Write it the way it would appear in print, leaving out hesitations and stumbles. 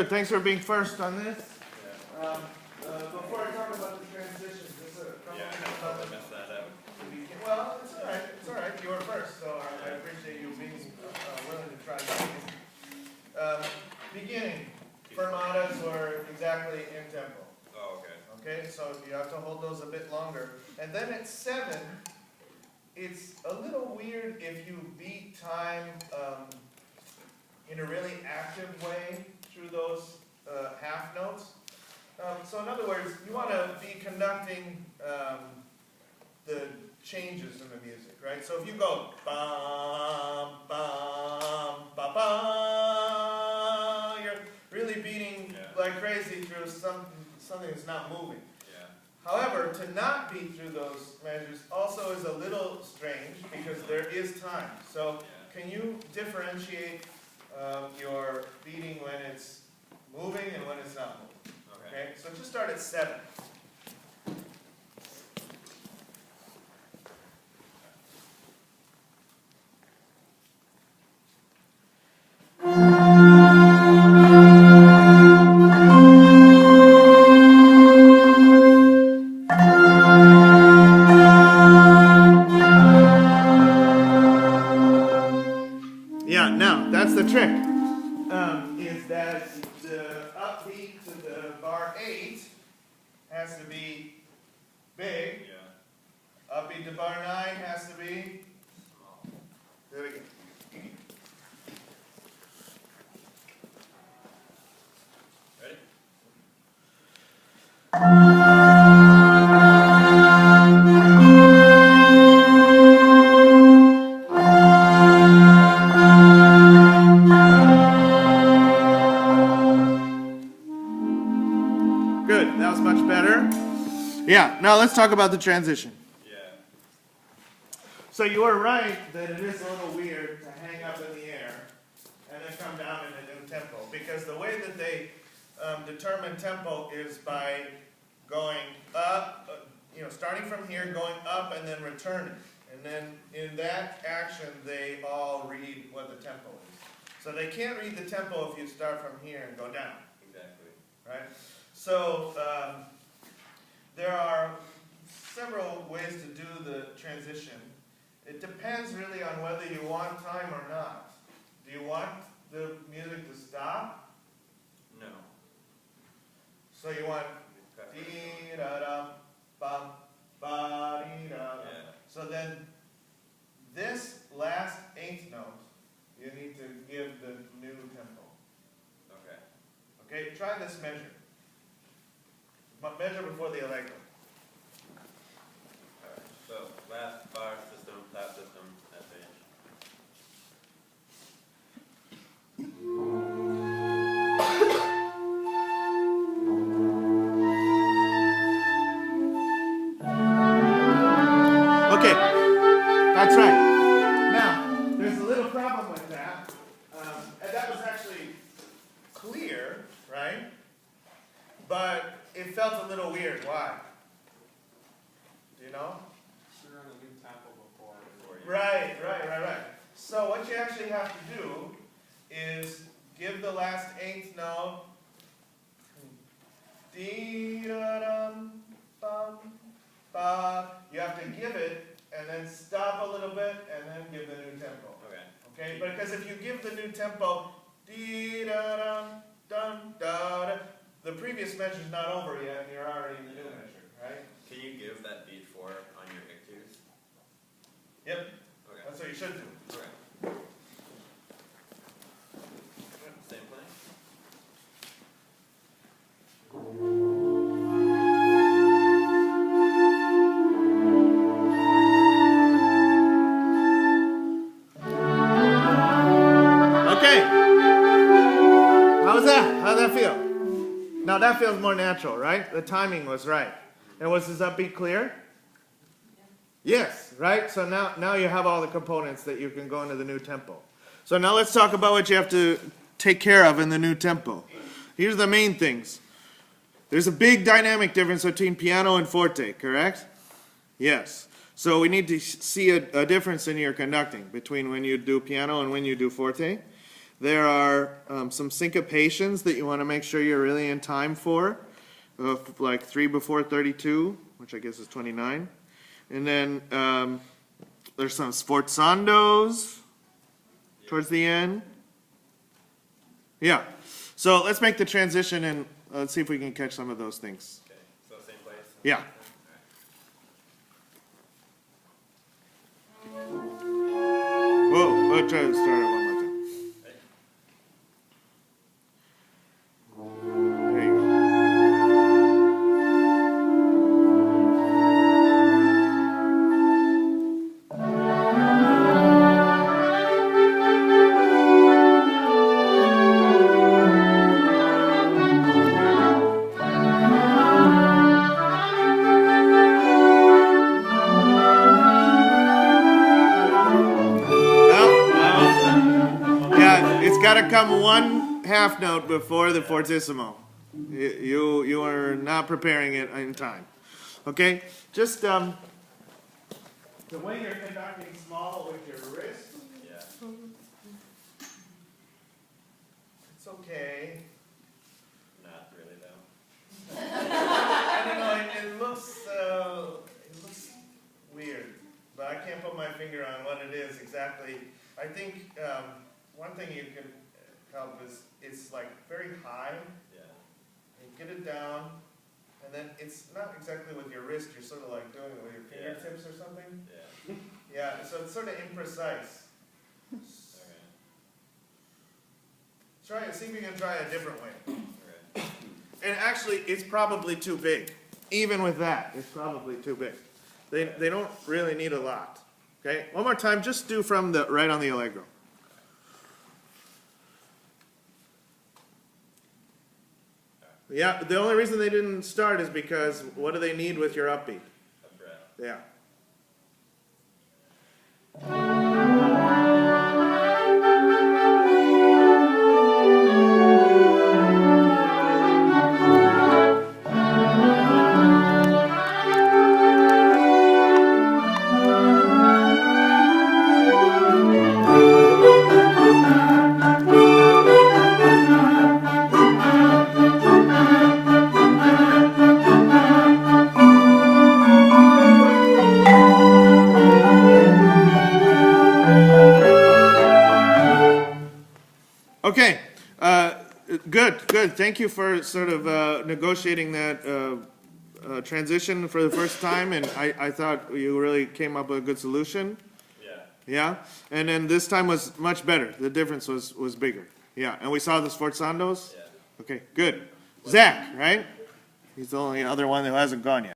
Good. Thanks for being first on this. Before I talk about the transition, just a couple things about the messed that up. Well, it's all right. It's all right. You were first, so I appreciate you being willing to try something. Beginning, fermatas or exactly in tempo. Oh, okay. Okay, so you have to hold those a bit longer. And then at 7, it's a little weird if you beat time in a really active way through those half notes. So in other words, you want to be conducting the changes in the music, right? So if you go bum, bum, ba, ba, you're really beating like crazy through something that's not moving. Yeah. However, to not beat through those measures also is a little strange because there is time. So can you differentiate your beating when it's moving and when it's not moving? Okay, so just start at 7. Yeah, now that's the trick. Is that the upbeat to the bar 8 has to be big. Yeah. Upbeat to bar 9 has to be Small. there we go. Ready? Good, that was much better. Yeah, now let's talk about the transition. Yeah. So you are right that it is a little weird to hang up in the air and then come down in a new tempo, because the way that they determine tempo is by going up, starting from here, going up, and then returning. And then in that action, they all read what the tempo is. So they can't read the tempo if you start from here and go down. Exactly. Right? So there are several ways to do the transition. It depends really on whether you want time or not. Do you want the music to stop? No. So you want dee da da bum ba dee da da. So then this last 8th note you need to give the new tempo. Okay. Okay, try this measure. Measure before the allegro. Alright. So last bar system, tap system, SH. Okay, that's right. Now, there's a little problem with that. And that was actually clear, right? But it felt a little weird. Why? Do you know? You're on a new tempo before. Right. So what you actually have to do is give the last 8th note. Dee da dum bum ba. You have to give it and then stop a little bit and then give the new tempo. Okay? Because if you give the new tempo, dee da dum dum da da, the previous measure's not over yet and you're already in the new measure, right? Can you give that beat 4 on your ictus? Yep. Okay. That's what you should do. Okay. Same playing? Okay. How was that? How'd that feel? Now that feels more natural, right? The timing was right. And was this upbeat clear? Yes, right? So now you have all the components that you can go into the new tempo. So now let's talk about what you have to take care of in the new tempo. Here's the main things. There's a big dynamic difference between piano and forte, correct? Yes. So we need to see a difference in your conducting between when you do piano and when you do forte. There are some syncopations that you want to make sure you're really in time for, like 3 before 32, which I guess is 29. And then there's some sforzandos towards the end. Yeah. So let's make the transition and let's see if we can catch some of those things. Okay, so same place? Yeah. Whoa, I'll try to start it one more time. There you go. Yeah, it's got to come one half note before the fortissimo. You are not preparing it in time. Okay, just the way you're conducting small with your wrist, Yeah. it's okay. Not really though. I don't know. It looks weird, but I can't put my finger on what it is exactly. I think one thing you can help is it's like very high. Yeah. You get it down, and then it's not exactly with your wrist. You're sort of like doing it with your fingertips or something. Yeah. Yeah. So it's sort of imprecise. Okay. Try it. See if you can try a different way. Okay. And actually, it's probably too big. Even with that, it's probably too big. They don't really need a lot. Okay, one more time. Just do from the right on the allegro. Yeah, the only reason they didn't start is because what do they need with your upbeat? A breath. Yeah. Okay, good. Thank you for sort of negotiating that transition for the first time, and I thought you really came up with a good solution. Yeah. Yeah, and then this time was much better. The difference was bigger. Yeah, and we saw the sforzandos. Yeah. Okay, good. Zach, right? He's the only other one who hasn't gone yet.